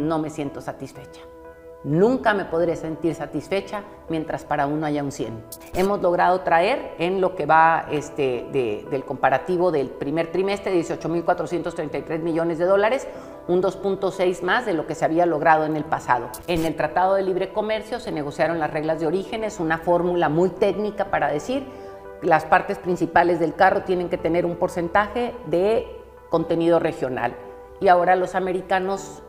no me siento satisfecha. Nunca me podré sentir satisfecha mientras para uno haya un 100. Hemos logrado traer en lo que va del comparativo del primer trimestre, 18.433 millones de dólares, un 2.6 más de lo que se había logrado en el pasado. En el Tratado de Libre Comercio se negociaron las reglas de orígenes, una fórmula muy técnica para decir las partes principales del carro tienen que tener un porcentaje de contenido regional. Y ahora los americanos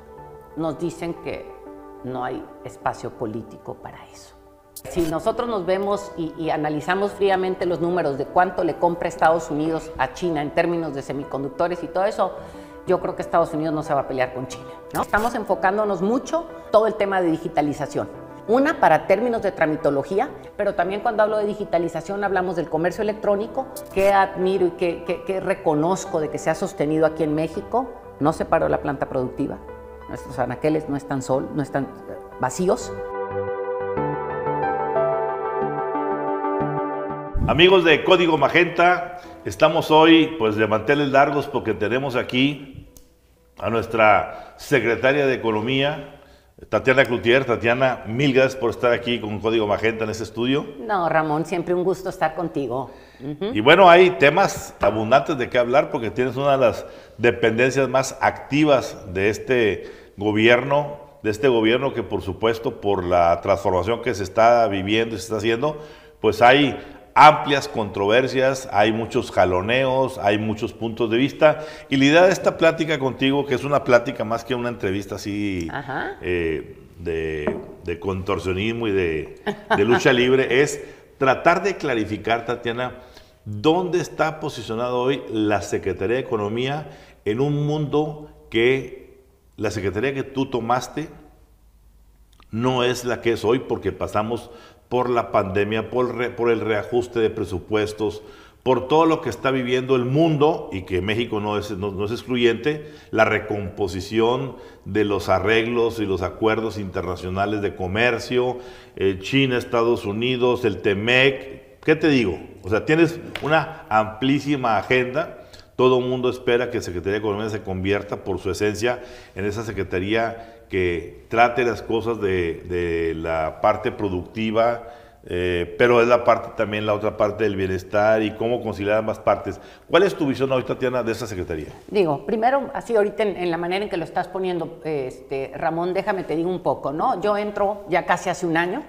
nos dicen que no hay espacio político para eso. Si nosotros nos vemos y analizamos fríamente los números de cuánto le compra Estados Unidos a China en términos de semiconductores y todo eso, yo creo que Estados Unidos no se va a pelear con China, ¿no? Estamos enfocándonos mucho todo el tema de digitalización. Una, para términos de tramitología, pero también cuando hablo de digitalización hablamos del comercio electrónico, que admiro y que reconozco de que se ha sostenido aquí en México. No se paró la planta productiva. Nuestros anaqueles no están vacíos. Amigos de Código Magenta, estamos hoy pues de manteles largos porque tenemos aquí a nuestra secretaria de Economía, Tatiana Cloutier. Tatiana, mil gracias por estar aquí con Código Magenta en este estudio. No, Ramón, siempre un gusto estar contigo. Y bueno, hay temas abundantes de qué hablar porque tienes una de las dependencias más activas de este gobierno que por supuesto por la transformación que se está viviendo y se está haciendo, pues hay amplias controversias, hay muchos jaloneos, hay muchos puntos de vista, y la idea de esta plática contigo, que es una plática más que una entrevista así de contorsionismo y de lucha libre, es tratar de clarificar, Tatiana, dónde está posicionado hoy la Secretaría de Economía en un mundo que la Secretaría que tú tomaste no es la que es hoy, porque pasamos por la pandemia, por el reajuste de presupuestos, por todo lo que está viviendo el mundo, y que México no es excluyente, la recomposición de los arreglos y los acuerdos internacionales de comercio, China, Estados Unidos, el TEMEC. ¿Qué te digo? O sea, tienes una amplísima agenda. Todo el mundo espera que Secretaría de Economía se convierta, por su esencia, en esa secretaría que trate las cosas de la parte productiva, pero es también la otra parte del bienestar y cómo conciliar ambas partes. ¿Cuál es tu visión ahorita, Tatiana, de esa secretaría? Digo, primero, así ahorita en la manera en que lo estás poniendo, Ramón, déjame te digo un poco, ¿no? Yo entro ya casi hace un año,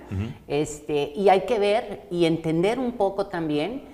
y hay que ver y entender un poco también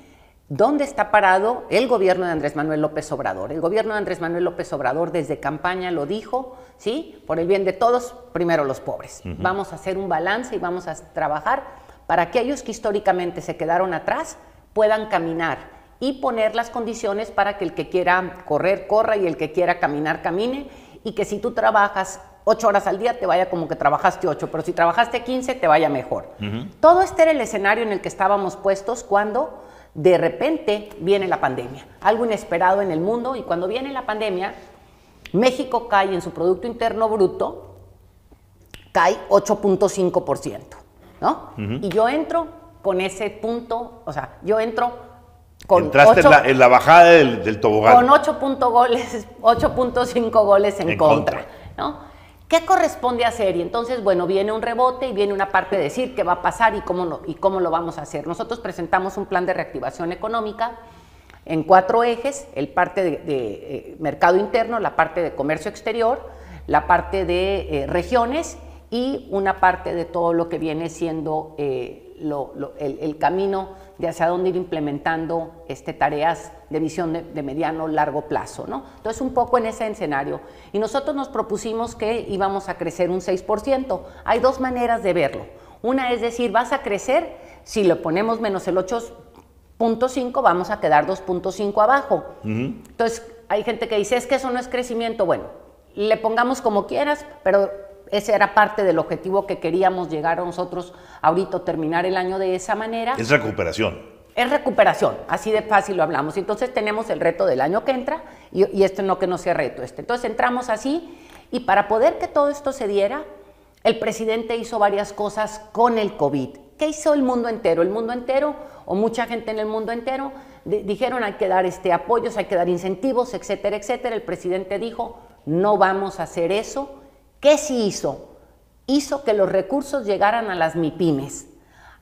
¿dónde está parado el gobierno de Andrés Manuel López Obrador? El gobierno de Andrés Manuel López Obrador desde campaña lo dijo, ¿sí? Por el bien de todos, primero los pobres. Vamos a hacer un balance y vamos a trabajar para que aquellos que históricamente se quedaron atrás puedan caminar y poner las condiciones para que el que quiera correr, corra, y el que quiera caminar, camine, y que si tú trabajas 8 horas al día te vaya como que trabajaste 8, pero si trabajaste 15 te vaya mejor. Todo este era el escenario en el que estábamos puestos cuando de repente viene la pandemia, algo inesperado en el mundo, y cuando viene la pandemia, México cae en su Producto Interno Bruto, cae 8.5%, ¿no? Y yo entro con ese punto, o sea, yo entro con entraste en la bajada del tobogán. Con 8.5 goles en contra, ¿no? ¿Qué corresponde hacer? Y entonces, bueno, viene un rebote y viene una parte de decir qué va a pasar y cómo lo vamos a hacer. Nosotros presentamos un plan de reactivación económica en 4 ejes: el parte de mercado interno, la parte de comercio exterior, la parte de regiones y una parte de todo lo que viene siendo el camino de hacia dónde ir implementando tareas de visión de mediano, largo plazo, ¿no? Entonces, un poco en ese escenario. Y nosotros nos propusimos que íbamos a crecer un 6%. Hay 2 maneras de verlo. Una es decir, vas a crecer, si le ponemos menos el 8.5, vamos a quedar 2.5 abajo. Entonces, hay gente que dice, es que eso no es crecimiento. Bueno, le pongamos como quieras, pero ese era parte del objetivo que queríamos llegar a nosotros ahorita, terminar el año de esa manera. Es recuperación. Es recuperación, así de fácil lo hablamos. Entonces tenemos el reto del año que entra y no que no sea reto. Entonces entramos así, y para poder que todo esto se diera, el presidente hizo varias cosas con el COVID. ¿Qué hizo el mundo entero? El mundo entero, o mucha gente en el mundo entero, dijeron hay que dar apoyos, hay que dar incentivos, etcétera, etcétera. El presidente dijo, no vamos a hacer eso, ¿Qué sí hizo? Hizo que los recursos llegaran a las MIPYMES,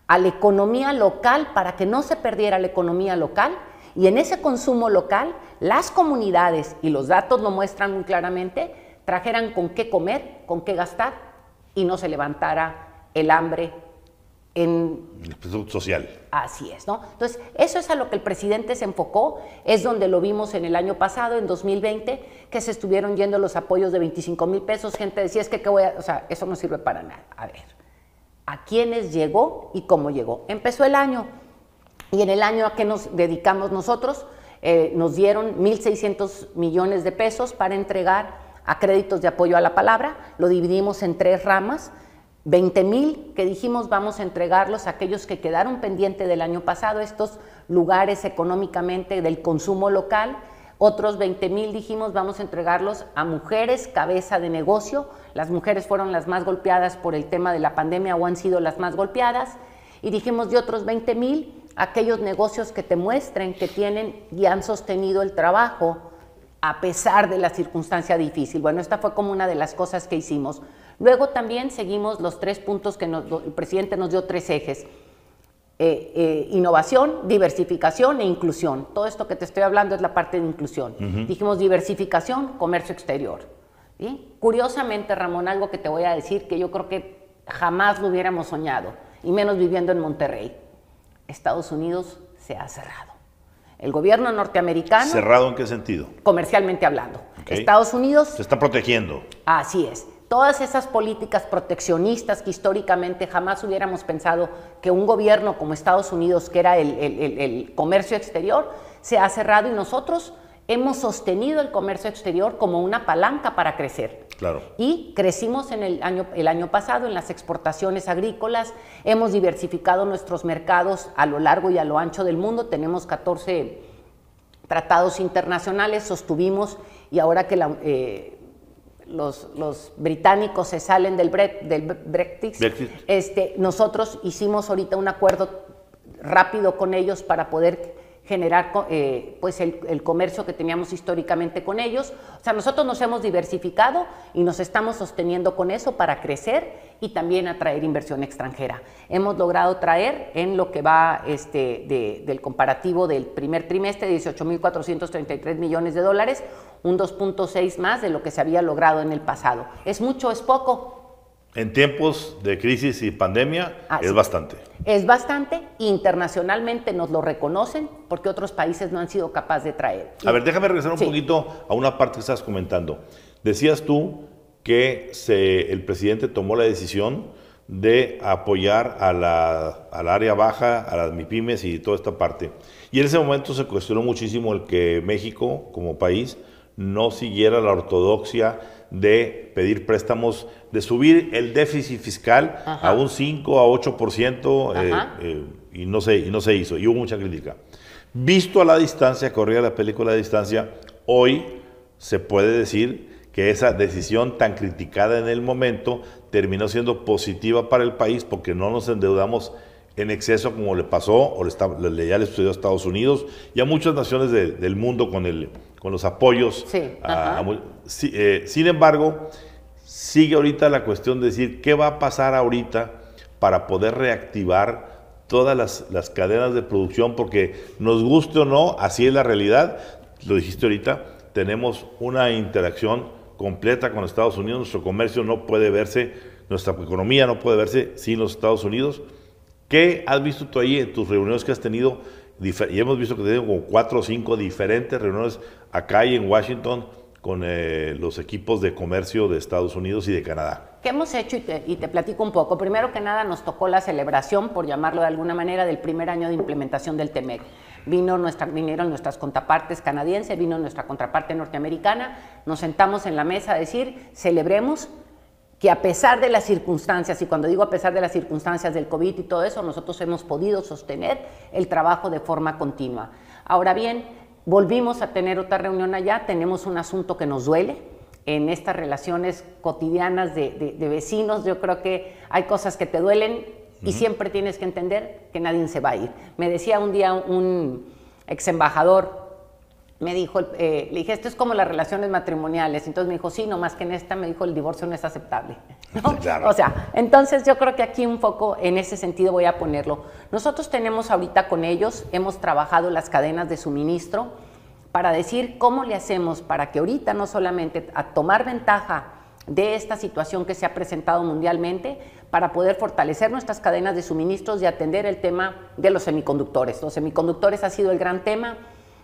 a la economía local, para que no se perdiera la economía local, y en ese consumo local las comunidades, y los datos lo muestran muy claramente, trajeran con qué comer, con qué gastar, y no se levantara el hambre en el social. Así es, ¿no? Entonces, eso es a lo que el presidente se enfocó, es donde lo vimos en el año pasado, en 2020, que se estuvieron yendo los apoyos de 25,000 pesos, gente decía, es que ¿qué voy a...? O sea, eso no sirve para nada. A ver, ¿a quiénes llegó y cómo llegó? Empezó el año, y en el año a qué nos dedicamos nosotros, nos dieron 1,600 millones de pesos para entregar a créditos de apoyo a la palabra, lo dividimos en 3 ramas, 20,000 que dijimos vamos a entregarlos a aquellos que quedaron pendientes del año pasado, estos lugares económicamente del consumo local. Otros 20,000 dijimos vamos a entregarlos a mujeres cabeza de negocio. Las mujeres fueron las más golpeadas por el tema de la pandemia o han sido las más golpeadas. Y dijimos de otros 20,000 aquellos negocios que te muestren que tienen y han sostenido el trabajo a pesar de la circunstancia difícil. Bueno, esta fue como una de las cosas que hicimos. Luego también seguimos los 3 puntos que el presidente nos dio, 3 ejes. Innovación, diversificación e inclusión. Todo esto que te estoy hablando es la parte de inclusión. Dijimos diversificación, comercio exterior. ¿Sí? Curiosamente, Ramón, algo que te voy a decir que yo creo que jamás lo hubiéramos soñado, y menos viviendo en Monterrey. Estados Unidos se ha cerrado. El gobierno norteamericano... ¿Cerrado en qué sentido? Comercialmente hablando. Okay. Estados Unidos... Se está protegiendo. Así es. Todas esas políticas proteccionistas que históricamente jamás hubiéramos pensado que un gobierno como Estados Unidos, que era el comercio exterior, se ha cerrado, y nosotros hemos sostenido el comercio exterior como una palanca para crecer. Claro. Y crecimos en el año pasado en las exportaciones agrícolas, hemos diversificado nuestros mercados a lo largo y a lo ancho del mundo, tenemos 14 tratados internacionales, sostuvimos, y ahora que los británicos se salen del Brexit, nosotros hicimos ahorita un acuerdo rápido con ellos para poder generar pues el comercio que teníamos históricamente con ellos. O sea, nosotros nos hemos diversificado y nos estamos sosteniendo con eso para crecer y también atraer inversión extranjera. Hemos logrado traer en lo que va del comparativo del primer trimestre, 18,433 millones de dólares, un 2.6 más de lo que se había logrado en el pasado. ¿Es mucho o es poco? En tiempos de crisis y pandemia es bastante. Es bastante, internacionalmente nos lo reconocen porque otros países no han sido capaces de traer. A ver, déjame regresar un poquito a una parte que estás comentando. Decías tú que el presidente tomó la decisión de apoyar al área baja, a las MIPYMES y toda esta parte. Y en ese momento se cuestionó muchísimo el que México, como país, no siguiera la ortodoxia de pedir préstamos, de subir el déficit fiscal a un 5 a 8%, y no se hizo, y hubo mucha crítica. Visto a la distancia, corría la película a distancia, hoy se puede decir que esa decisión tan criticada en el momento terminó siendo positiva para el país porque no nos endeudamos en exceso como le pasó o ya le sucedió a Estados Unidos y a muchas naciones del mundo con los apoyos. Sin embargo, sigue ahorita la cuestión de decir qué va a pasar ahorita para poder reactivar todas las cadenas de producción, porque nos guste o no, así es la realidad, lo dijiste ahorita, tenemos una interacción completa con Estados Unidos, nuestro comercio no puede verse, nuestra economía no puede verse sin los Estados Unidos. ¿Qué has visto tú ahí en tus reuniones que has tenido? Y hemos visto que tenemos como 4 o 5 diferentes reuniones acá y en Washington con los equipos de comercio de Estados Unidos y de Canadá. ¿Qué hemos hecho? Y te platico un poco. Primero que nada nos tocó la celebración, por llamarlo de alguna manera, del primer año de implementación del TEMEC. Vinieron nuestras contrapartes canadienses, vino nuestra contraparte norteamericana, nos sentamos en la mesa a decir, celebremos que a pesar de las circunstancias, y cuando digo a pesar de las circunstancias del COVID y todo eso, nosotros hemos podido sostener el trabajo de forma continua. Ahora bien, volvimos a tener otra reunión allá, tenemos un asunto que nos duele en estas relaciones cotidianas de vecinos. Yo creo que hay cosas que te duelen y siempre tienes que entender que nadie se va a ir. Me decía un día un ex embajador me dijo, le dije, esto es como las relaciones matrimoniales. Entonces me dijo, sí, no más que en esta me dijo, el divorcio no es aceptable, ¿no? Claro. O sea, entonces yo creo que aquí un poco en ese sentido voy a ponerlo. Nosotros tenemos ahorita con ellos, hemos trabajado las cadenas de suministro para decir cómo le hacemos para que ahorita no solamente a tomar ventaja de esta situación que se ha presentado mundialmente, para poder fortalecer nuestras cadenas de suministros y atender el tema de los semiconductores. Los semiconductores ha sido el gran tema.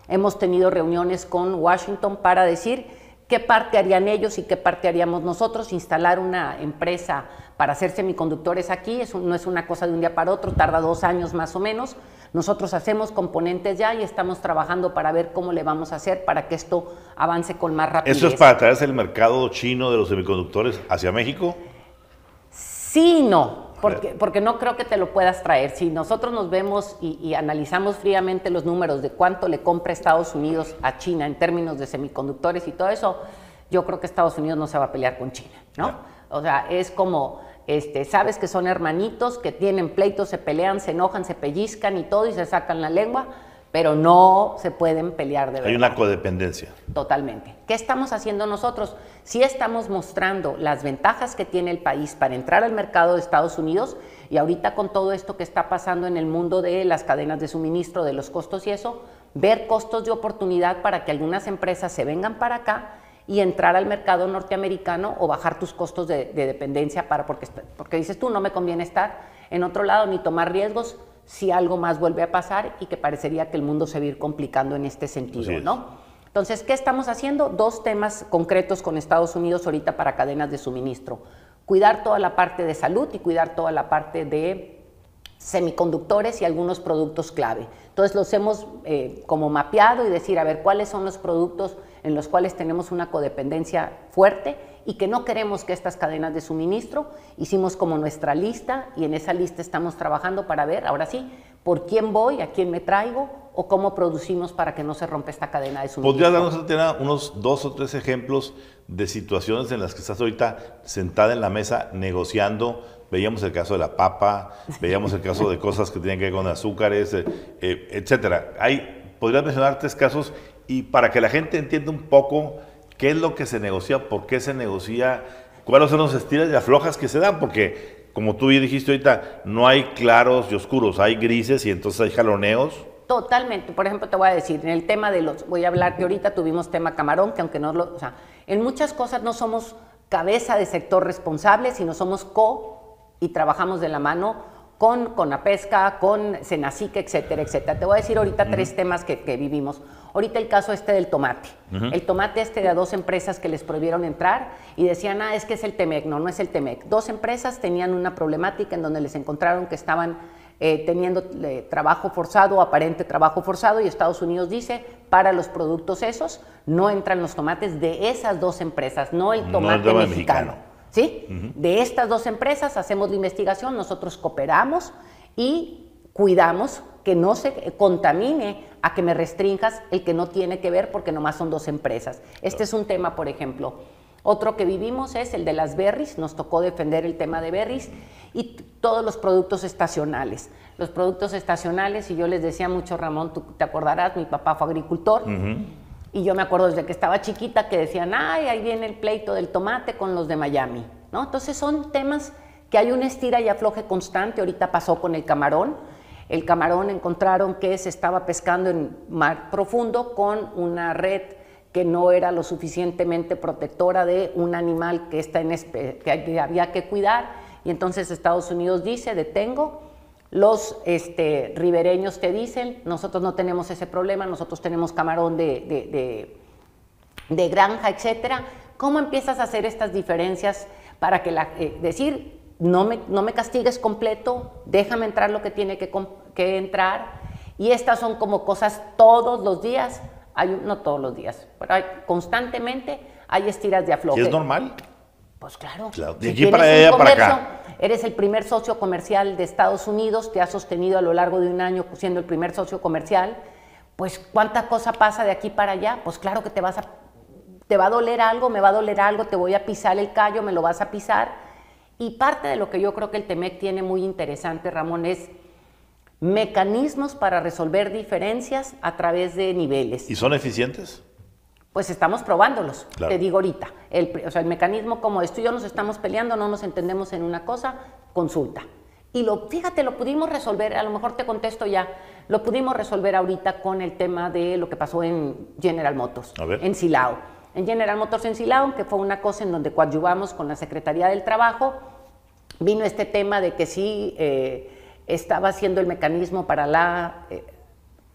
Hemos tenido reuniones con Washington para decir qué parte harían ellos y qué parte haríamos nosotros. Instalar una empresa para hacer semiconductores aquí no es una cosa de un día para otro, tarda 2 años más o menos. Nosotros hacemos componentes ya y estamos trabajando para ver cómo le vamos a hacer para que esto avance con más rapidez. ¿Eso es para traerse el mercado chino de los semiconductores hacia México? Sí y no, porque no creo que te lo puedas traer. Si nosotros nos vemos y analizamos fríamente los números de cuánto le compra Estados Unidos a China en términos de semiconductores y todo eso, yo creo que Estados Unidos no se va a pelear con China, ¿no? Yeah. O sea, es como, sabes que son hermanitos, que tienen pleitos, se pelean, se enojan, se pellizcan y todo y se sacan la lengua, pero no se pueden pelear de verdad. Hay una codependencia. Totalmente. ¿Qué estamos haciendo nosotros? Sí estamos mostrando las ventajas que tiene el país para entrar al mercado de Estados Unidos y ahorita con todo esto que está pasando en el mundo de las cadenas de suministro, de los costos y eso, ver costos de oportunidad para que algunas empresas se vengan para acá y entrar al mercado norteamericano o bajar tus costos de dependencia porque dices tú, no me conviene estar en otro lado ni tomar riesgos si algo más vuelve a pasar y que parecería que el mundo se va a ir complicando en este sentido, ¿no? Entonces, ¿qué estamos haciendo? 2 temas concretos con Estados Unidos ahorita para cadenas de suministro. Cuidar toda la parte de salud y cuidar toda la parte de semiconductores y algunos productos clave. Entonces, los hemos como mapeado y decir, a ver, ¿cuáles son los productos en los cuales tenemos una codependencia fuerte y que no queremos que estas cadenas de suministro? Hicimos como nuestra lista y en esa lista estamos trabajando para ver, ahora sí, por quién voy, a quién me traigo o cómo producimos para que no se rompa esta cadena de suministro. ¿Podrías darnos, Tatiana, unos 2 o 3 ejemplos de situaciones en las que estás ahorita sentada en la mesa negociando? Veíamos el caso de la papa, veíamos el caso de cosas que tienen que ver con azúcares, etcétera. ¿Podrías mencionar 3 casos y para que la gente entienda un poco qué es lo que se negocia, por qué se negocia, cuáles son los estilos y aflojas que se dan? Porque, como tú dijiste ahorita, no hay claros y oscuros, hay grises y entonces hay jaloneos. Totalmente. Por ejemplo, te voy a decir, en el tema de voy a hablar que ahorita tuvimos tema camarón, que aunque no o sea, en muchas cosas no somos cabeza de sector responsable, sino somos y trabajamos de la mano con Conapesca, con Senacica, etcétera, etcétera. Te voy a decir ahorita 3 temas que vivimos. Ahorita el caso del tomate. El tomate de a 2 empresas que les prohibieron entrar y decían, es que es el Temec. No, no es el Temec. 2 empresas tenían una problemática en donde les encontraron que estaban teniendo trabajo forzado o aparente trabajo forzado y Estados Unidos dice, para los productos esos no entran los tomates de esas 2 empresas, no el tomate mexicano. ¿Sí? De estas 2 empresas hacemos la investigación, nosotros cooperamos y cuidamos que no se contamine a que me restringas el que no tiene que ver porque nomás son 2 empresas. Este es un tema, por ejemplo. Otro que vivimos es el de las berries, nos tocó defender el tema de berries y todos los productos estacionales. Los productos estacionales, y yo les decía mucho, Ramón, tú te acordarás, mi papá fue agricultor, y yo me acuerdo desde que estaba chiquita que decían, ahí viene el pleito del tomate con los de Miami, ¿no? Entonces son temas que hay una estira y afloje constante. Ahorita pasó con el camarón. El camarón encontraron que se estaba pescando en mar profundo con una red que no era lo suficientemente protectora de un animal que había que cuidar, y entonces Estados Unidos dice, detengo. Los ribereños te dicen, nosotros no tenemos ese problema, nosotros tenemos camarón de granja, etcétera. ¿Cómo empiezas a hacer estas diferencias para que decir, no me castigues completo, déjame entrar lo que tiene que entrar? Y estas son como cosas todos los días, no todos los días, pero constantemente hay estiras de afloje. ¿Y es normal? Pues claro. De aquí para allá, para acá. Eres el primer socio comercial de Estados Unidos, te has sostenido a lo largo de un año siendo el primer socio comercial, pues ¿cuánta cosa pasa de aquí para allá? Pues claro que te va a doler algo, me va a doler algo, te voy a pisar el callo, me lo vas a pisar. Y parte de lo que yo creo que el Temec tiene muy interesante, Ramón, es mecanismos para resolver diferencias a través de niveles. ¿Y son eficientes? Pues estamos probándolos, claro. Te digo ahorita. O sea, el mecanismo como tú y yo nos estamos peleando, no nos entendemos en una cosa, consulta. Y fíjate, lo pudimos resolver, a lo mejor te contesto ya, lo pudimos resolver ahorita con el tema de lo que pasó en General Motors, en Silao. En General Motors en Silao, que fue una cosa en donde coadyuvamos con la Secretaría del Trabajo, vino este tema de que sí estaba haciendo el mecanismo para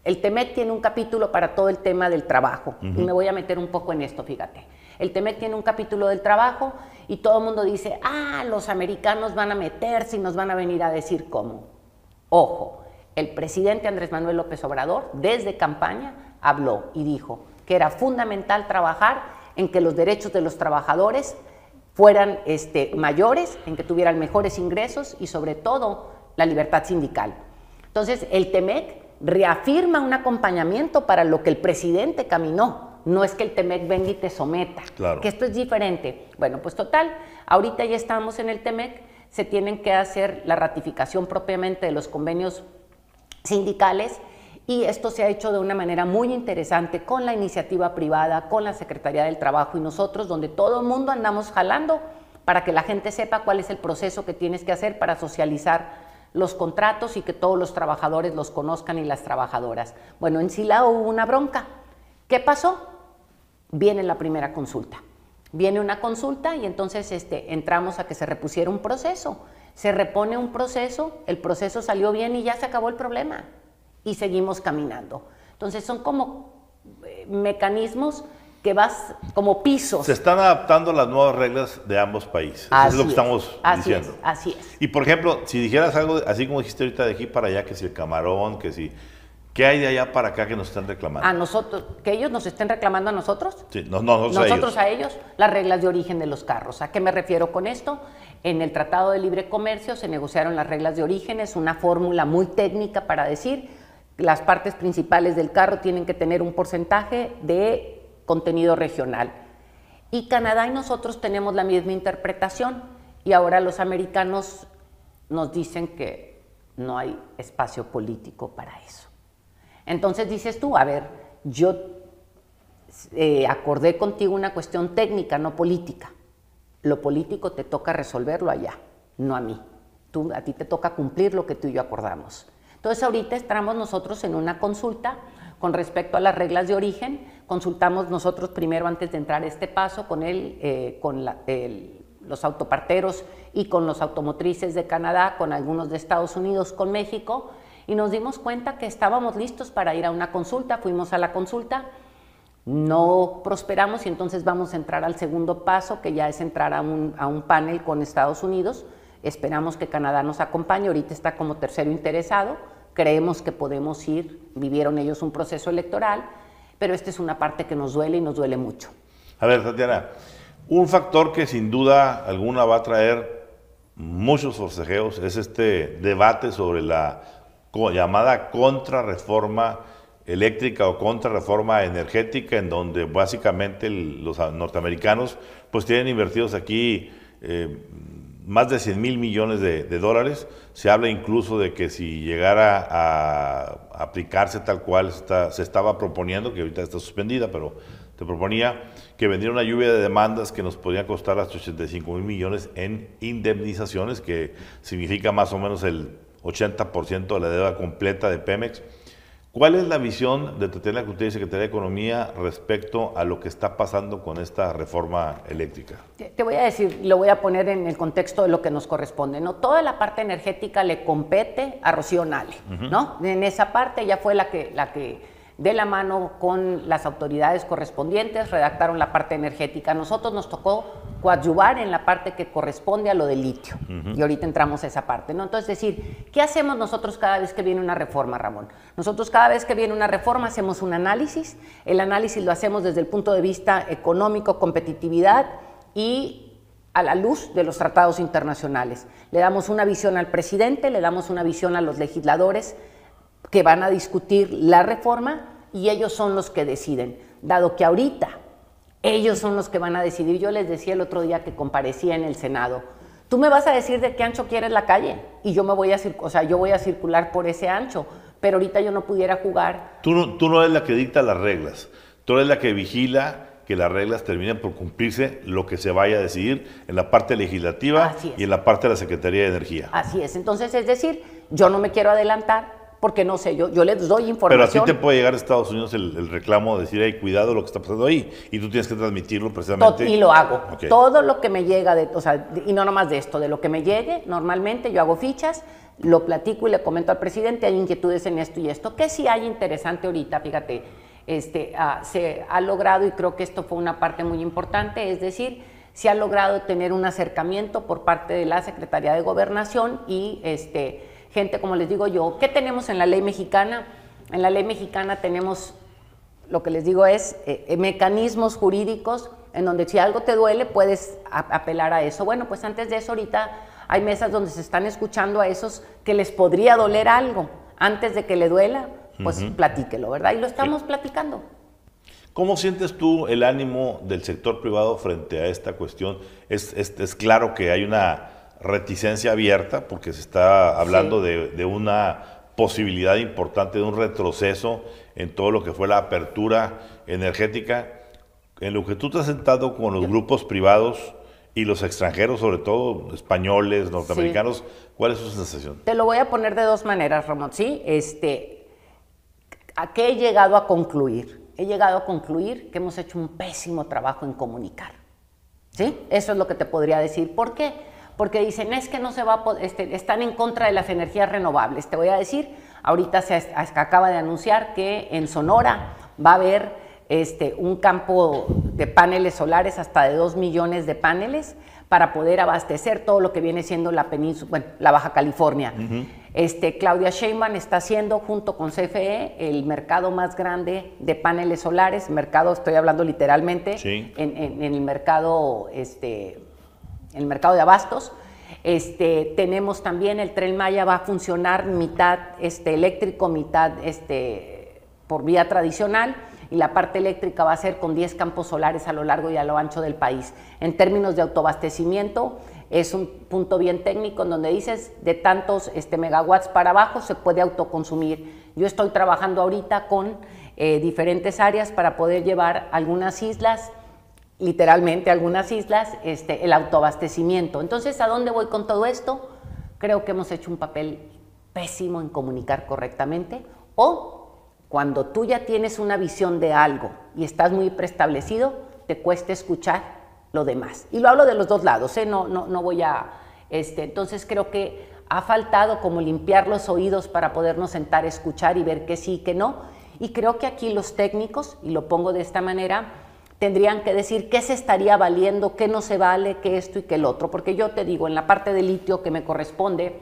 el TEMEC tiene un capítulo para todo el tema del trabajo, y me voy a meter un poco en esto, fíjate. El TEMEC tiene un capítulo del trabajo y todo el mundo dice, los americanos van a meterse y nos van a venir a decir cómo. Ojo, el presidente Andrés Manuel López Obrador, desde campaña, habló y dijo que era fundamental trabajar en que los derechos de los trabajadores fueran mayores, en que tuvieran mejores ingresos y sobre todo la libertad sindical. Entonces, el TEMEC reafirma un acompañamiento para lo que el presidente caminó. No es que el TEMEC venga y te someta, claro. Que esto es diferente. Bueno, pues total, ahorita ya estamos en el TEMEC, se tienen que hacer la ratificación propiamente de los convenios sindicales y esto se ha hecho de una manera muy interesante con la iniciativa privada, con la Secretaría del Trabajo y nosotros, donde todo el mundo andamos jalando para que la gente sepa cuál es el proceso que tienes que hacer para socializar los contratos y que todos los trabajadores los conozcan y las trabajadoras. Bueno, en Silao hubo una bronca. ¿Qué pasó? Viene la primera consulta. Viene una consulta y entonces entramos a que se repusiera un proceso. Se repone un proceso, el proceso salió bien y ya se acabó el problema. Y seguimos caminando. Entonces son como mecanismos que vas como pisos. Se están adaptando a las nuevas reglas de ambos países. Eso es lo que estamos diciendo. Así es. Y por ejemplo, si dijeras algo, así como dijiste ahorita de aquí para allá, que si el camarón, que si... ¿Qué hay de allá para acá que nos están reclamando? ¿A nosotros? ¿Que ellos nos estén reclamando a nosotros? Sí, nosotros a ellos. Las reglas de origen de los carros. ¿A qué me refiero con esto? En el Tratado de Libre Comercio se negociaron las reglas de origen, es una fórmula muy técnica para decir las partes principales del carro tienen que tener un porcentaje de contenido regional. Y Canadá y nosotros tenemos la misma interpretación y ahora los americanos nos dicen que no hay espacio político para eso. Entonces dices tú, a ver, yo acordé contigo una cuestión técnica, no política. Lo político te toca resolverlo allá, no a mí. A ti te toca cumplir lo que tú y yo acordamos. Entonces ahorita estamos nosotros en una consulta con respecto a las reglas de origen. Consultamos nosotros primero antes de entrar a este paso con los autoparteros y con los automotrices de Canadá, con algunos de Estados Unidos, con México, y nos dimos cuenta que estábamos listos para ir a una consulta. Fuimos a la consulta, no prosperamos y entonces vamos a entrar al segundo paso, que ya es entrar a un panel con Estados Unidos. Esperamos que Canadá nos acompañe, ahorita está como tercero interesado, creemos que podemos ir, vivieron ellos un proceso electoral, pero esta es una parte que nos duele y nos duele mucho. A ver, Tatiana, un factor que sin duda alguna va a traer muchos forcejeos es este debate sobre la llamada contrarreforma eléctrica o contrarreforma energética, en donde básicamente los norteamericanos pues tienen invertidos aquí más de 100,000 millones de dólares. Se habla incluso de que si llegara a aplicarse tal cual se estaba proponiendo, que ahorita está suspendida, pero te proponía que vendría una lluvia de demandas que nos podría costar hasta 85,000 millones en indemnizaciones, que significa más o menos el 80% de la deuda completa de Pemex. ¿Cuál es la visión de Tatiana Cloutier, Secretaría de Economía, respecto a lo que está pasando con esta reforma eléctrica? Te voy a decir, lo voy a poner en el contexto de lo que nos corresponde, ¿no? Toda la parte energética le compete a Rocío Nale, ¿no? En esa parte ella fue la que de la mano con las autoridades correspondientes redactaron la parte energética. A nosotros nos tocó coadyuvar en la parte que corresponde a lo del litio. Y ahorita entramos a esa parte, ¿no? Entonces, decir, ¿qué hacemos nosotros cada vez que viene una reforma, Ramón? Nosotros cada vez que viene una reforma hacemos un análisis. El análisis lo hacemos desde el punto de vista económico, competitividad y a la luz de los tratados internacionales. Le damos una visión al presidente, le damos una visión a los legisladores que van a discutir la reforma y ellos son los que deciden, dado que ahorita ellos son los que van a decidir. Yo les decía el otro día que comparecía en el Senado, Tú me vas a decir de qué ancho quieres la calle y yo me voy a, yo voy a circular por ese ancho, pero ahorita yo no pudiera jugar. Tú no eres la que dicta las reglas, tú eres la que vigila que las reglas terminen por cumplirse lo que se vaya a decidir en la parte legislativa y en la parte de la Secretaría de Energía. Así es, entonces es decir, yo no me quiero adelantar porque no sé, yo les doy información. Pero a ti te puede llegar a Estados Unidos el reclamo de decir, hey, cuidado lo que está pasando ahí, y tú tienes que transmitirlo precisamente. Y lo hago. Okay. Todo lo que me llega, y no nomás de esto, de lo que me llegue, normalmente yo hago fichas, lo platico y le comento al presidente, hay inquietudes en esto y esto, que sí hay interesante ahorita, fíjate, se ha logrado, y creo que esto fue una parte muy importante, es decir, se ha logrado tener un acercamiento por parte de la Secretaría de Gobernación y gente, como les digo yo, ¿qué tenemos en la ley mexicana? En la ley mexicana tenemos, lo que les digo es, mecanismos jurídicos en donde si algo te duele puedes apelar a eso. Bueno, pues antes de eso ahorita hay mesas donde se están escuchando a esos que les podría doler algo. Antes de que le duela, pues platíquelo, ¿verdad? Y lo estamos platicando. ¿Cómo sientes tú el ánimo del sector privado frente a esta cuestión? Es claro que hay una reticencia abierta porque se está hablando de una posibilidad importante de un retroceso en todo lo que fue la apertura energética. En lo que tú te has sentado con los grupos privados y los extranjeros, sobre todo españoles, norteamericanos, ¿cuál es su sensación? Te lo voy a poner de dos maneras, Ramón, ¿sí? ¿A qué he llegado a concluir? He llegado a concluir que hemos hecho un pésimo trabajo en comunicar, ¿sí? Eso es lo que te podría decir. ¿Por qué? Porque dicen, es que no se va a poder, están en contra de las energías renovables. Te voy a decir, ahorita se acaba de anunciar que en Sonora va a haber un campo de paneles solares, hasta de 2 millones de paneles, para poder abastecer todo lo que viene siendo la península, bueno, la Baja California. Claudia Sheinbaum está haciendo, junto con CFE, el mercado más grande de paneles solares, mercado, estoy hablando literalmente, en el mercado, el mercado de abastos. Tenemos también el Tren Maya, va a funcionar mitad eléctrico, mitad por vía tradicional, y la parte eléctrica va a ser con 10 campos solares a lo largo y a lo ancho del país. En términos de autoabastecimiento, es un punto bien técnico en donde dices de tantos megawatts para abajo se puede autoconsumir. Yo estoy trabajando ahorita con diferentes áreas para poder llevar algunas islas, literalmente algunas islas, el autoabastecimiento. Entonces, ¿a dónde voy con todo esto? Creo que hemos hecho un papel pésimo en comunicar correctamente, o cuando tú ya tienes una visión de algo y estás muy preestablecido, te cuesta escuchar lo demás. Y lo hablo de los dos lados, no voy a... entonces creo que ha faltado como limpiar los oídos para podernos sentar, escuchar y ver que sí, que no. Y creo que aquí los técnicos, y lo pongo de esta manera, tendrían que decir qué se estaría valiendo, qué no se vale, qué esto y qué el otro. Porque yo te digo, en la parte de litio que me corresponde,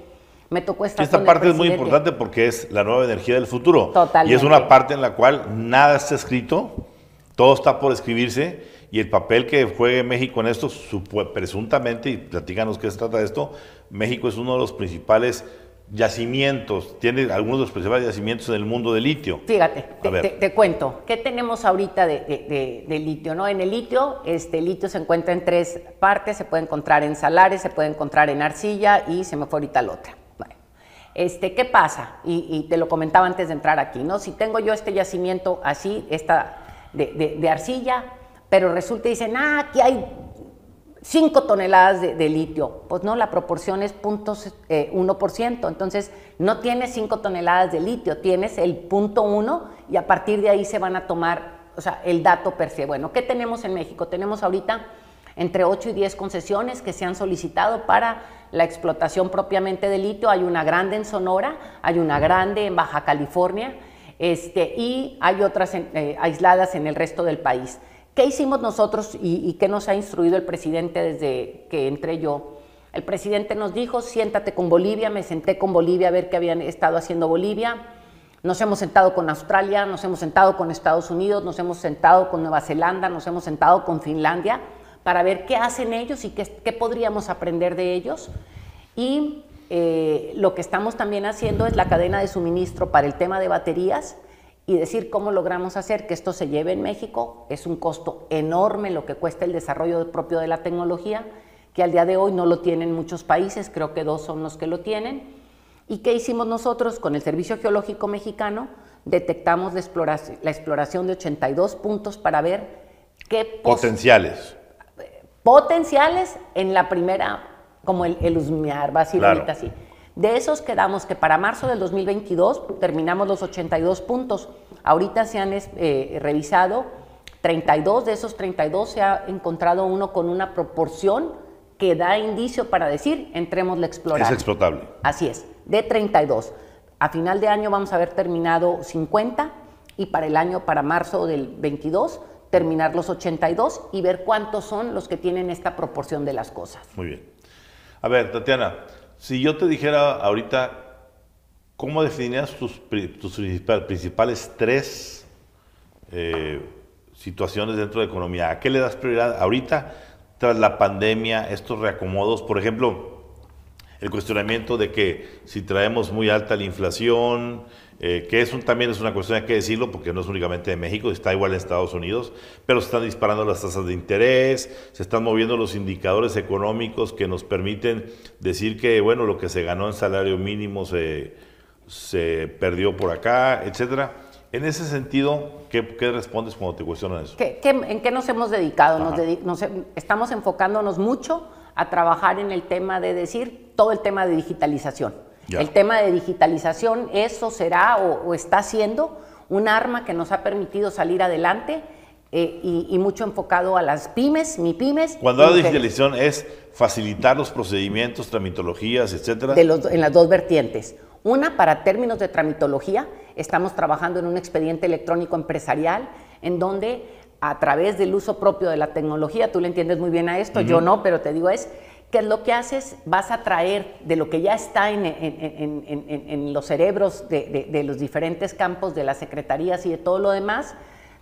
me tocó estar esta parte es muy importante porque es la nueva energía del futuro. Totalmente. Y es una parte en la cual nada está escrito, todo está por escribirse, y el papel que juegue México en esto, presuntamente, y platícanos qué se trata de esto, México es uno de los principales yacimientos, tiene algunos de los principales yacimientos en el mundo de litio. Fíjate, te cuento, ¿qué tenemos ahorita de litio? ¿No? En el litio, litio se encuentra en 3 partes, se puede encontrar en salares, se puede encontrar en arcilla y se me fue ahorita la otra. ¿Qué pasa? Y te lo comentaba antes de entrar aquí, ¿no? Si tengo yo este yacimiento así, de arcilla, pero resulta y dicen, aquí hay 5 toneladas de litio. Pues no, la proporción es 0.1%, entonces no tienes 5 toneladas de litio, tienes el 0.1 y a partir de ahí se van a tomar, el dato per se. Bueno, ¿qué tenemos en México? Tenemos ahorita entre 8 y 10 concesiones que se han solicitado para la explotación propiamente de litio. Hay una grande en Sonora, hay una grande en Baja California, y hay otras aisladas en el resto del país. ¿Qué hicimos nosotros y qué nos ha instruido el presidente desde que entré yo? El presidente nos dijo, siéntate con Bolivia. Me senté con Bolivia a ver qué habían estado haciendo Bolivia. Nos hemos sentado con Australia, nos hemos sentado con Estados Unidos, nos hemos sentado con Nueva Zelanda, nos hemos sentado con Finlandia, para ver qué hacen ellos y qué podríamos aprender de ellos. Y lo que estamos también haciendo es la cadena de suministro para el tema de baterías y decir cómo logramos hacer que esto se lleve en México. Es un costo enorme lo que cuesta el desarrollo propio de la tecnología, que al día de hoy no lo tienen muchos países, creo que 2 son los que lo tienen. ¿Y qué hicimos nosotros? Con el Servicio Geológico Mexicano detectamos la exploración de 82 puntos para ver qué potenciales en la primera, como el husmear, va a decir ahorita así. De esos quedamos que para marzo del 2022 terminamos los 82 puntos. Ahorita se han revisado 32, de esos 32 se ha encontrado uno con una proporción que da indicio para decir, entremos a explorar. Es explotable. Así es, de 32. A final de año vamos a haber terminado 50 y para marzo del 22 terminar los 82 y ver cuántos son los que tienen esta proporción de las cosas. Muy bien. A ver, Tatiana, si yo te dijera ahorita, ¿cómo definirías tus principales 3 situaciones dentro de economía? ¿A qué le das prioridad ahorita tras la pandemia, estos reacomodos? Por ejemplo, el cuestionamiento de que si traemos muy alta la inflación, que también es una cuestión, hay que decirlo, porque no es únicamente de México, está igual en Estados Unidos, pero se están disparando las tasas de interés, se están moviendo los indicadores económicos que nos permiten decir que, bueno, lo que se ganó en salario mínimo se perdió por acá, etcétera. En ese sentido, ¿qué respondes cuando te cuestionan eso? ¿En qué nos hemos dedicado? Estamos enfocándonos mucho a trabajar en el tema de decir, todo el tema de digitalización. Ya. El tema de digitalización, eso será o está siendo un arma que nos ha permitido salir adelante y mucho enfocado a las pymes, MIPYMES. Cuando hablo de digitalización es facilitar los procedimientos, tramitologías, etcétera. En las 2 vertientes. Una, para términos de tramitología, estamos trabajando en un expediente electrónico empresarial en donde a través del uso propio de la tecnología, tú le entiendes muy bien a esto, yo no, pero te digo que lo que haces, vas a traer de lo que ya está en los cerebros de los diferentes campos de las secretarías y de todo lo demás,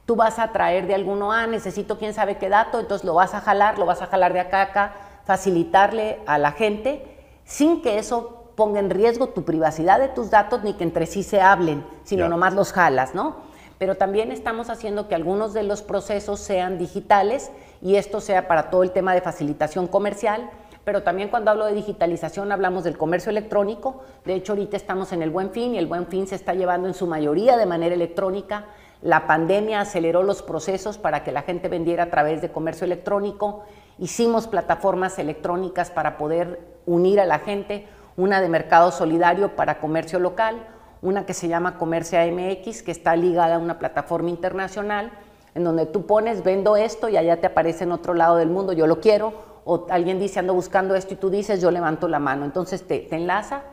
tú vas a traer de alguno, necesito quién sabe qué dato, entonces lo vas a jalar de acá a acá, facilitarle a la gente sin que eso ponga en riesgo tu privacidad de tus datos ni que entre sí se hablen, sino nomás los jalas, ¿no? Pero también estamos haciendo que algunos de los procesos sean digitales y esto sea para todo el tema de facilitación comercial, pero también cuando hablo de digitalización hablamos del comercio electrónico. De hecho, ahorita estamos en el Buen Fin y el Buen Fin se está llevando en su mayoría de manera electrónica. La pandemia aceleró los procesos para que la gente vendiera a través de comercio electrónico. Hicimos plataformas electrónicas para poder unir a la gente, una de mercado solidario para comercio local, una que se llama Comercia MX, que está ligada a una plataforma internacional, en donde tú pones, vendo esto y allá te aparece en otro lado del mundo, yo lo quiero, o alguien dice, ando buscando esto y tú dices, yo levanto la mano. Entonces te enlaza.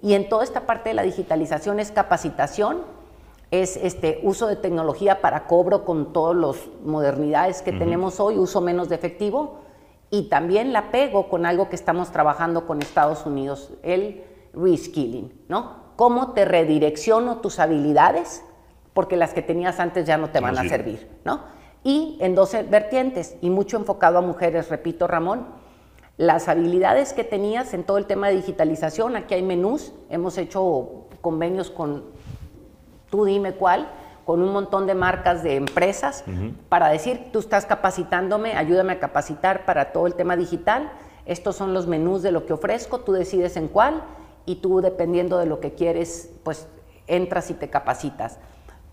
Y en toda esta parte de la digitalización es capacitación, es uso de tecnología para cobro con todas las modernidades que tenemos hoy, uso menos de efectivo, y también la pego con algo que estamos trabajando con Estados Unidos, el reskilling, ¿no? Cómo te redirecciono tus habilidades, porque las que tenías antes ya no te van a servir, ¿no? Y en 12 vertientes, y mucho enfocado a mujeres, repito, Ramón, las habilidades que tenías en todo el tema de digitalización, aquí hay menús, hemos hecho convenios con, tú dime cuál, con un montón de marcas de empresas para decir, tú estás capacitándome, ayúdame a capacitar para todo el tema digital, estos son los menús de lo que ofrezco, tú decides en cuál, y tú, dependiendo de lo que quieres, pues entras y te capacitas.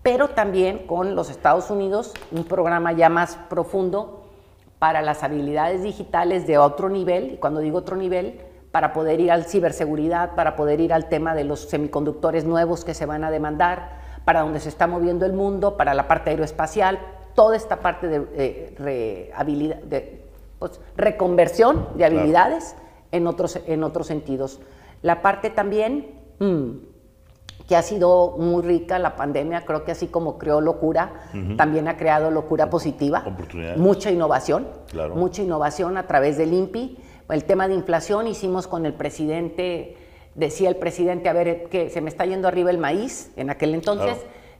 Pero también con los Estados Unidos, un programa ya más profundo para las habilidades digitales de otro nivel, y cuando digo otro nivel, para poder ir al ciberseguridad, para poder ir al tema de los semiconductores nuevos que se van a demandar, para donde se está moviendo el mundo, para la parte aeroespacial, toda esta parte de reconversión de habilidades en otros sentidos. La parte también que ha sido muy rica, la pandemia, creo que así como creó locura, también ha creado locura positiva, mucha innovación, mucha innovación a través del INPI. El tema de inflación hicimos con el presidente, decía el presidente, a ver, que se me está yendo arriba el maíz, en aquel entonces,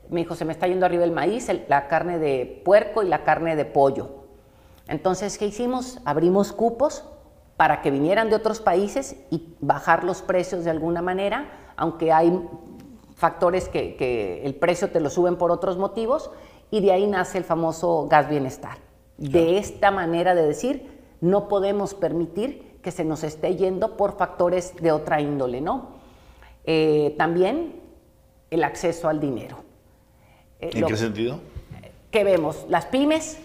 me dijo, se me está yendo arriba el maíz, la carne de puerco y la carne de pollo. Entonces, ¿qué hicimos? Abrimos cupos para que vinieran de otros países y bajar los precios de alguna manera, aunque hay factores que el precio te lo suben por otros motivos, y de ahí nace el famoso gas bienestar. De esta manera de decir, no podemos permitir que se nos esté yendo por factores de otra índole, ¿no? También el acceso al dinero. ¿En qué sentido? ¿Qué vemos? Las pymes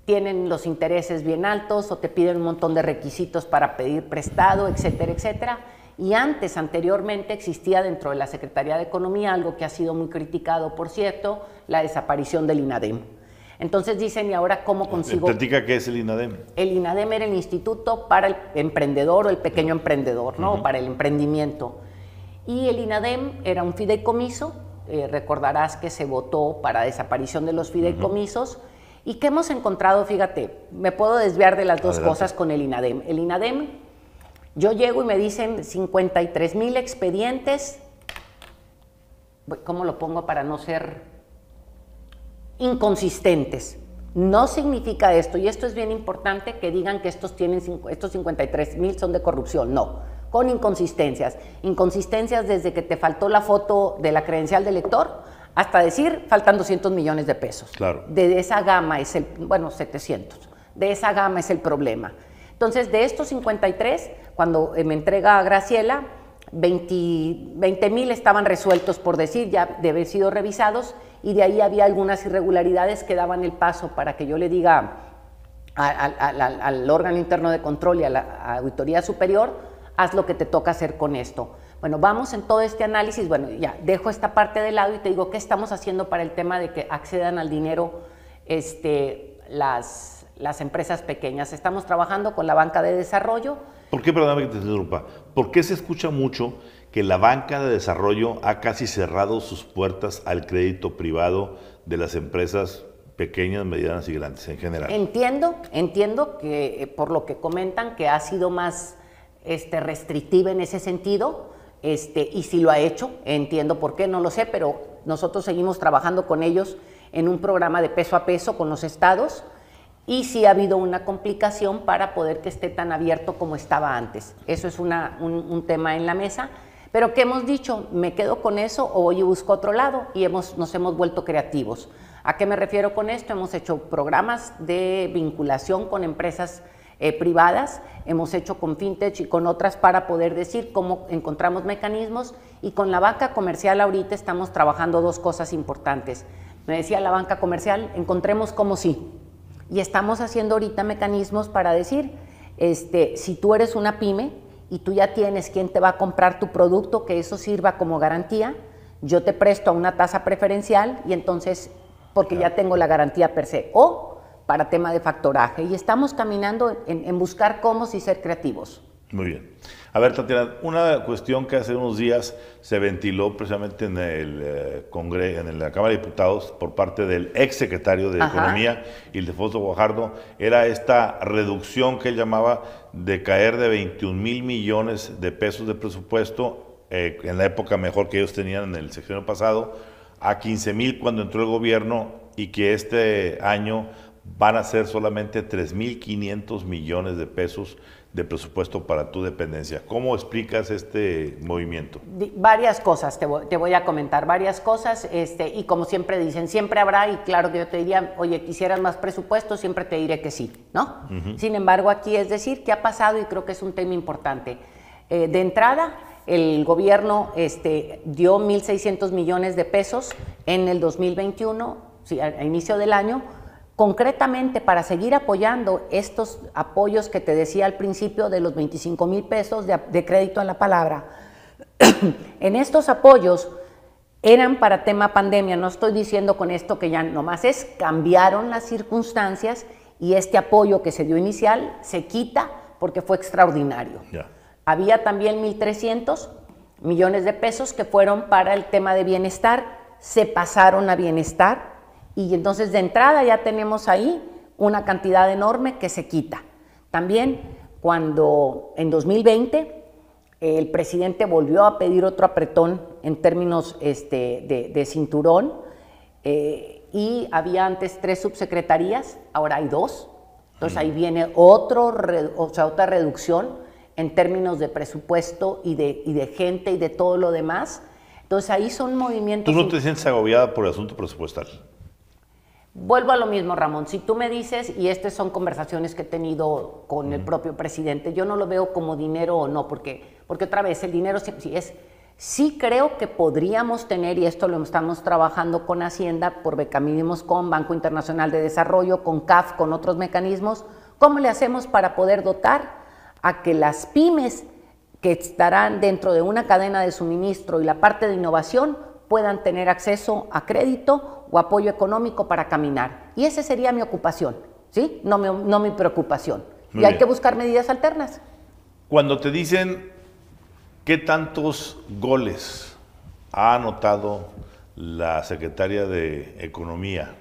tienen los intereses bien altos o te piden un montón de requisitos para pedir prestado, etcétera, etcétera. Y anteriormente existía dentro de la Secretaría de Economía algo que ha sido muy criticado, por cierto, la desaparición del INADEM. Entonces dicen, ¿y ahora cómo consigo? Platica, ¿qué es el INADEM? El INADEM era el Instituto para el Emprendedor o el Pequeño Emprendedor, ¿no? Para el emprendimiento. Y el INADEM era un fideicomiso, recordarás que se votó para desaparición de los fideicomisos, y que hemos encontrado, fíjate, me puedo desviar de las dos cosas con el INADEM. El INADEM, yo llego y me dicen 53,000 expedientes, ¿cómo lo pongo para no ser inconsistentes? No significa esto, y esto es bien importante, que digan que estos 53,000 son de corrupción, no, con inconsistencias. Inconsistencias desde que te faltó la foto de la credencial del lector hasta decir faltan 200 millones de pesos. Claro. De esa gama es 700, de esa gama es el problema. Entonces, de estos 53, cuando me entrega a Graciela, 20,000 estaban resueltos, por decir, ya de haber sido revisados, y de ahí había algunas irregularidades que daban el paso para que yo le diga al órgano interno de control y a la auditoría superior, haz lo que te toca hacer con esto. Bueno, vamos en todo este análisis, bueno, ya dejo esta parte de lado y te digo, ¿qué estamos haciendo para el tema de que accedan al dinero las empresas pequeñas? Estamos trabajando con la banca de desarrollo. ¿Por qué, perdóname que te interrumpa, por qué se escucha mucho que la banca de desarrollo ha casi cerrado sus puertas al crédito privado de las empresas pequeñas, medianas y grandes en general? Entiendo que por lo que comentan que ha sido más restrictiva en ese sentido, y si lo ha hecho, entiendo por qué, no lo sé, pero nosotros seguimos trabajando con ellos en un programa de peso a peso con los estados, y sí ha habido una complicación para poder que esté tan abierto como estaba antes. Eso es un tema en la mesa, pero ¿qué hemos dicho? ¿Me quedo con eso o voy y busco otro lado? Y nos hemos vuelto creativos. ¿A qué me refiero con esto? Hemos hecho programas de vinculación con empresas privadas, hemos hecho con FinTech y con otras para poder decir cómo encontramos mecanismos, y con la banca comercial ahorita estamos trabajando dos cosas importantes. Me decía la banca comercial, encontremos cómo sí, y estamos haciendo ahorita mecanismos para decir, si tú eres una pyme y tú ya tienes quien te va a comprar tu producto, que eso sirva como garantía, yo te presto a una tasa preferencial y entonces, porque ya tengo la garantía per se, o para tema de factoraje, y estamos caminando en buscar cómo sí ser creativos. Muy bien. A ver, Tatiana, una cuestión que hace unos días se ventiló precisamente en el Congreso, en la Cámara de Diputados, por parte del exsecretario de Economía, Ildefonso Guajardo, era esta reducción que él llamaba de caer de 21,000 millones de pesos de presupuesto, en la época mejor que ellos tenían en el sexenio pasado, a 15,000 cuando entró el gobierno, y que este año van a ser solamente 3,500 millones de pesos de presupuesto para tu dependencia. ¿Cómo explicas este movimiento? Varias cosas, te voy a comentar varias cosas, y como siempre dicen, siempre habrá, y claro que yo te diría, oye, quisieras más presupuesto, siempre te diré que sí, ¿no? Sin embargo, aquí es decir, ¿qué ha pasado? Y creo que es un tema importante. De entrada, el gobierno dio 1,600 millones de pesos en el 2021, sí, a inicio del año, concretamente para seguir apoyando estos apoyos que te decía al principio de los 25,000 pesos de crédito a la palabra. En estos apoyos eran para tema pandemia, no estoy diciendo con esto que ya nomás cambiaron las circunstancias, y este apoyo que se dio inicial se quita porque fue extraordinario. Había también 1,300 millones de pesos que fueron para el tema de bienestar, se pasaron a bienestar, y entonces de entrada ya tenemos ahí una cantidad enorme que se quita. También cuando en 2020 el presidente volvió a pedir otro apretón en términos de cinturón, y había antes 3 subsecretarías, ahora hay 2, entonces ahí viene otra reducción en términos de presupuesto y de gente y de todo lo demás. Entonces ahí son movimientos... ¿Tú no te sientes agobiada por el asunto presupuestal? Vuelvo a lo mismo, Ramón. Si tú me dices, y estas son conversaciones que he tenido con el propio presidente, yo no lo veo como dinero o no, porque otra vez, el dinero sí creo que podríamos tener, y esto lo estamos trabajando con Hacienda, por mecanismos con Banco Internacional de Desarrollo, con CAF, con otros mecanismos, ¿cómo le hacemos para poder dotar a que las pymes que estarán dentro de una cadena de suministro y la parte de innovación puedan tener acceso a crédito o apoyo económico para caminar? Y esa sería mi ocupación, ¿sí? No mi preocupación. Muy y hay bien. que buscar medidas alternas. Cuando te dicen qué tantos goles ha anotado la secretaria de Economía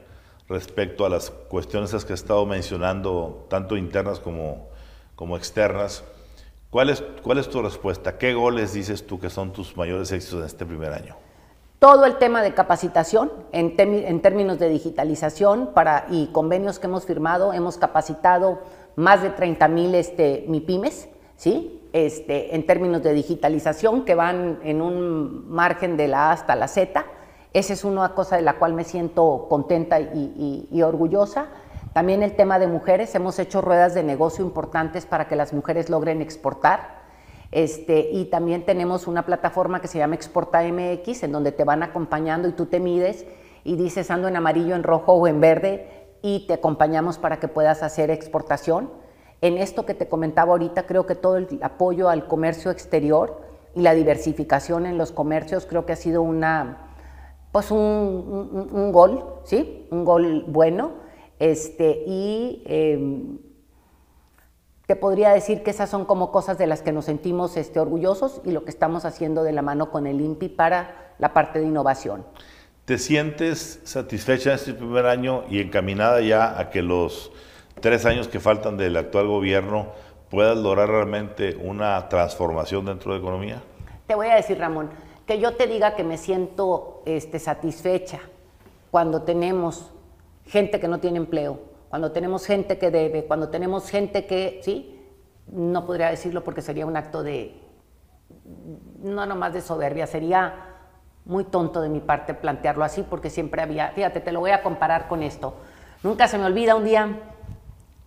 respecto a las cuestiones que has estado mencionando, tanto internas como externas, ¿cuál es tu respuesta? ¿Qué goles dices tú que son tus mayores éxitos en este primer año? Todo el tema de capacitación en términos de digitalización y convenios que hemos firmado, hemos capacitado más de 30,000 MIPYMES, ¿sí? En términos de digitalización que van en un margen de la A hasta la Z. Esa es una cosa de la cual me siento contenta y orgullosa. También el tema de mujeres, hemos hecho ruedas de negocio importantes para que las mujeres logren exportar. Y también tenemos una plataforma que se llama Exporta MX, en donde te van acompañando y tú te mides y dices ando en amarillo, en rojo o en verde y te acompañamos para que puedas hacer exportación. En esto que te comentaba ahorita, creo que todo el apoyo al comercio exterior y la diversificación en los comercios creo que ha sido un gol, ¿sí? Un gol bueno. Te podría decir que esas son como cosas de las que nos sentimos orgullosos y lo que estamos haciendo de la mano con el INPI para la parte de innovación. ¿Te sientes satisfecha en este primer año y encaminada ya a que los 3 años que faltan del actual gobierno puedas lograr realmente una transformación dentro de economía? Te voy a decir, Ramón, que yo te diga que me siento satisfecha cuando tenemos gente que no tiene empleo, cuando tenemos gente que debe, cuando tenemos gente que, ¿sí? No podría decirlo porque sería un acto no nomás de soberbia, sería muy tonto de mi parte plantearlo así porque siempre había, fíjate, te lo voy a comparar con esto. Nunca se me olvida, un día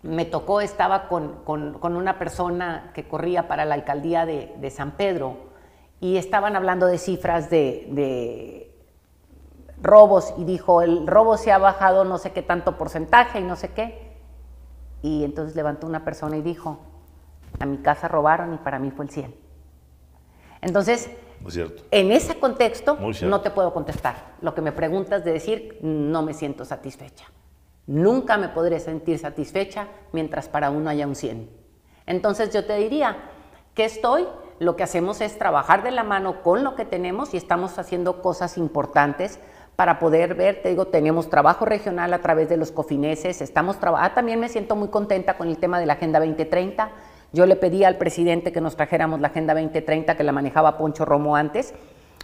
me tocó, estaba con una persona que corría para la alcaldía de San Pedro y estaban hablando de cifras de robos y dijo, el robo se ha bajado no sé qué tanto porcentaje y no sé qué. Y entonces levantó una persona y dijo, a mi casa robaron y para mí fue el 100. Entonces, en ese contexto no te puedo contestar. Lo que me preguntas de decir, no me siento satisfecha. Nunca me podré sentir satisfecha mientras para uno haya un 100. Entonces yo te diría que lo que hacemos es trabajar de la mano con lo que tenemos y estamos haciendo cosas importantes para poder ver, te digo, tenemos trabajo regional a través de los cofineses, también me siento muy contenta con el tema de la Agenda 2030. Yo le pedí al presidente que nos trajéramos la Agenda 2030, que la manejaba Poncho Romo antes,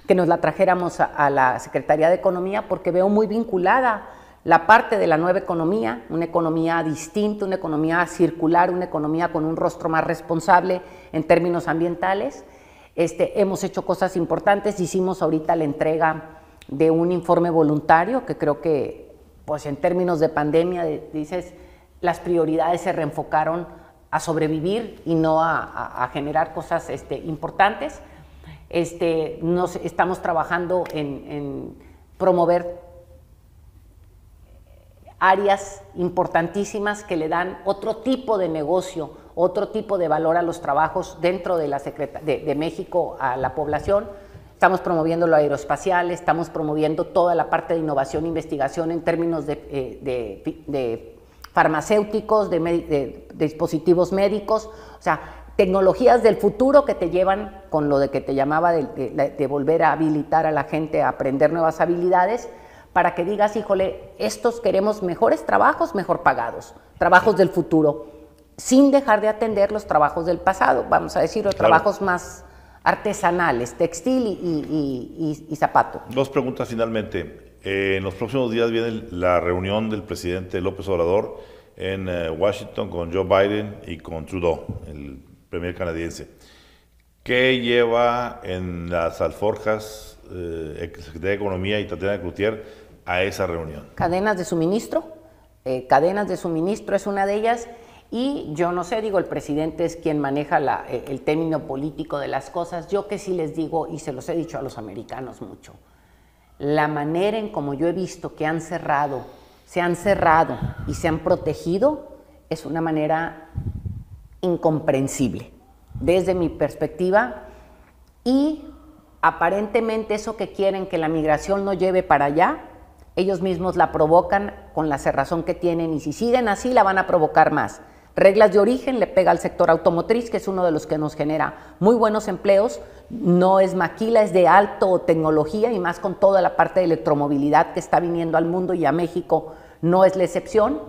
que nos la trajéramos a la Secretaría de Economía, porque veo muy vinculada la parte de la nueva economía, una economía distinta, una economía circular, una economía con un rostro más responsable en términos ambientales. Hemos hecho cosas importantes, hicimos ahorita la entrega de un informe voluntario que creo que, pues en términos de pandemia, dices, las prioridades se reenfocaron a sobrevivir y no a generar cosas importantes. Estamos trabajando en promover áreas importantísimas que le dan otro tipo de negocio, otro tipo de valor a los trabajos dentro de de México a la población. Estamos promoviendo lo aeroespacial, estamos promoviendo toda la parte de innovación e investigación en términos de farmacéuticos, de dispositivos médicos, o sea, tecnologías del futuro que te llevan con lo de que te llamaba de volver a habilitar a la gente a aprender nuevas habilidades para que digas, híjole, estos queremos mejores trabajos, mejor pagados, trabajos del futuro, sin dejar de atender los trabajos del pasado, vamos a decir, los trabajos más artesanales, textil y zapato. 2 preguntas finalmente. En los próximos días viene la reunión del presidente López Obrador en Washington con Joe Biden y con Trudeau, el premier canadiense. ¿Qué lleva en las alforjas Secretaría de Economía y Tatiana Cloutier a esa reunión? Cadenas de suministro, cadenas de suministro es una de ellas, y yo no sé, digo, el presidente es quien maneja el término político de las cosas. Yo que sí les digo, y se los he dicho a los americanos mucho, la manera en como yo he visto que se han cerrado y se han protegido es una manera incomprensible desde mi perspectiva, y aparentemente eso que quieren que la migración no lleve para allá, ellos mismos la provocan con la cerrazón que tienen, y si siguen así la van a provocar más. Reglas de origen le pega al sector automotriz, que es uno de los que nos genera muy buenos empleos, no es maquila, es de alto tecnología, y más con toda la parte de electromovilidad que está viniendo al mundo, y a México no es la excepción.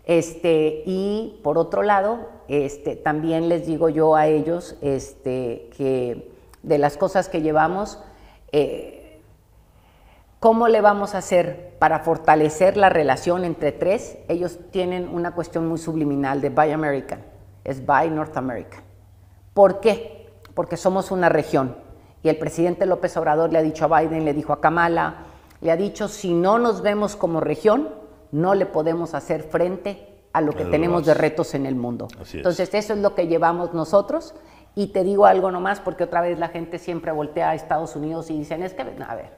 Y por otro lado, también les digo yo a ellos que de las cosas que llevamos, ¿cómo le vamos a hacer para fortalecer la relación entre tres? Ellos tienen una cuestión muy subliminal de Buy American, es Buy North American. ¿Por qué? Porque somos una región, y el presidente López Obrador le ha dicho a Biden, le dijo a Kamala, le ha dicho, si no nos vemos como región, no le podemos hacer frente a lo que tenemos de retos en el mundo. Entonces, eso es lo que llevamos nosotros. Y te digo algo nomás, porque otra vez la gente siempre voltea a Estados Unidos y dicen, es que, a ver,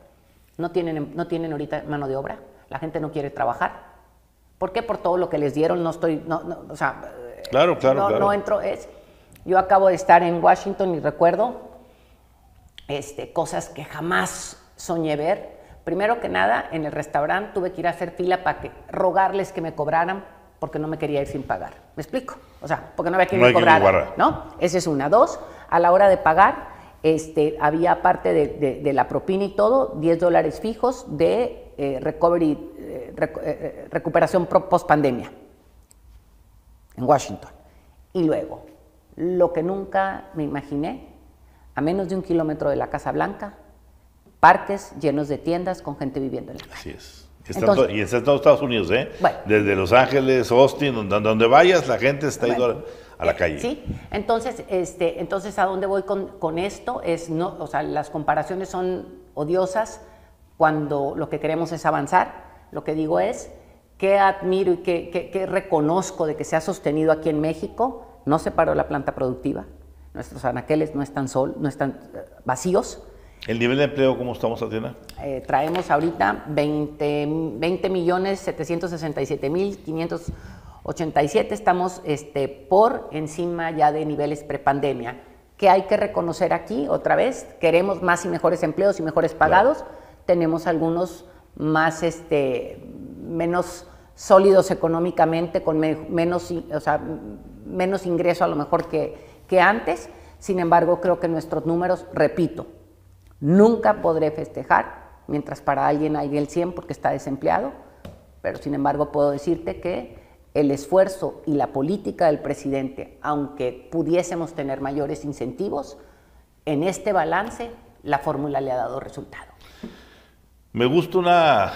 no tienen ahorita mano de obra, la gente no quiere trabajar. ¿Por qué? Por todo lo que les dieron, o sea, claro. No entro, yo acabo de estar en Washington y recuerdo cosas que jamás soñé ver. Primero que nada, en el restaurante tuve que ir a hacer fila para rogarles que me cobraran, porque no me quería ir sin pagar. ¿Me explico? O sea, porque no había quien me cobrara, ¿no? Esa es una. Dos, a la hora de pagar, había aparte de la propina y todo, $10 fijos de recuperación post-pandemia en Washington. Y luego, lo que nunca me imaginé, a menos de 1 kilómetro de la Casa Blanca, parques llenos de tiendas con gente viviendo en la calle. Así es. Y está en todos Estados Unidos, ¿eh? Bueno, desde Los Ángeles, Austin, donde vayas, la gente está yendo a la calle. Sí, entonces ¿a dónde voy con esto? O sea, las comparaciones son odiosas cuando lo que queremos es avanzar. Lo que digo es que admiro y que reconozco de que se ha sostenido aquí en México. No se paró la planta productiva, nuestros anaqueles no están vacíos. ¿El nivel de empleo cómo estamos, Tatiana? Traemos ahorita 20.767.587. Estamos por encima ya de niveles prepandemia. ¿Qué hay que reconocer aquí? Otra vez, queremos más y mejores empleos y mejores pagados. Claro. Tenemos algunos más, menos sólidos económicamente, con menos ingreso a lo mejor que antes. Sin embargo, creo que nuestros números, repito, nunca podré festejar mientras para alguien hay el 100 porque está desempleado, pero sin embargo puedo decirte que el esfuerzo y la política del presidente, aunque pudiésemos tener mayores incentivos, en este balance la fórmula le ha dado resultado. Me gusta una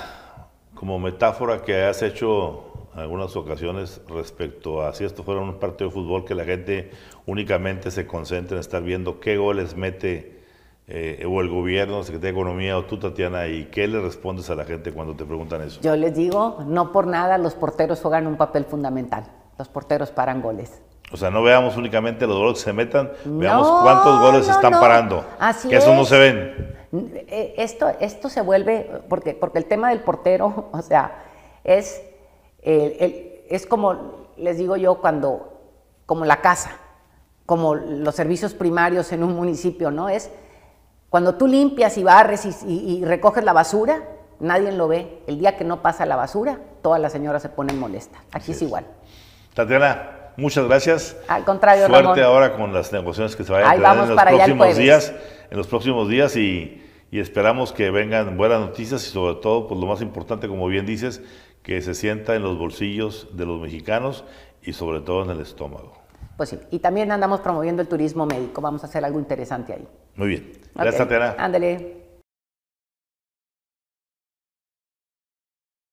como metáfora que has hecho en algunas ocasiones respecto a si esto fuera un partido de fútbol, que la gente únicamente se concentra en estar viendo qué goles mete o el gobierno, Secretaría de Economía, o tú, Tatiana, ¿y qué le respondes a la gente cuando te preguntan eso? Yo les digo, no por nada los porteros juegan un papel fundamental. Los porteros paran goles. O sea, no veamos únicamente los goles que se metan, veamos cuántos goles están parando. Así que es. Eso no se ven. Esto se vuelve, porque el tema del portero, o sea, es como, les digo yo, como la casa, como los servicios primarios en un municipio, ¿no? Es cuando tú limpias y barres y recoges la basura, nadie lo ve. El día que no pasa la basura, todas las señoras se ponen molestas. Aquí es igual. Tatiana, muchas gracias. Al contrario, Suerte, Ramón. ahora con las negociaciones que se vayan a tener en los próximos días y esperamos que vengan buenas noticias y sobre todo, pues lo más importante, como bien dices, que se sienta en los bolsillos de los mexicanos y sobre todo en el estómago. Pues sí, y también andamos promoviendo el turismo médico, vamos a hacer algo interesante ahí. Muy bien, gracias, Tatiana. Ándale.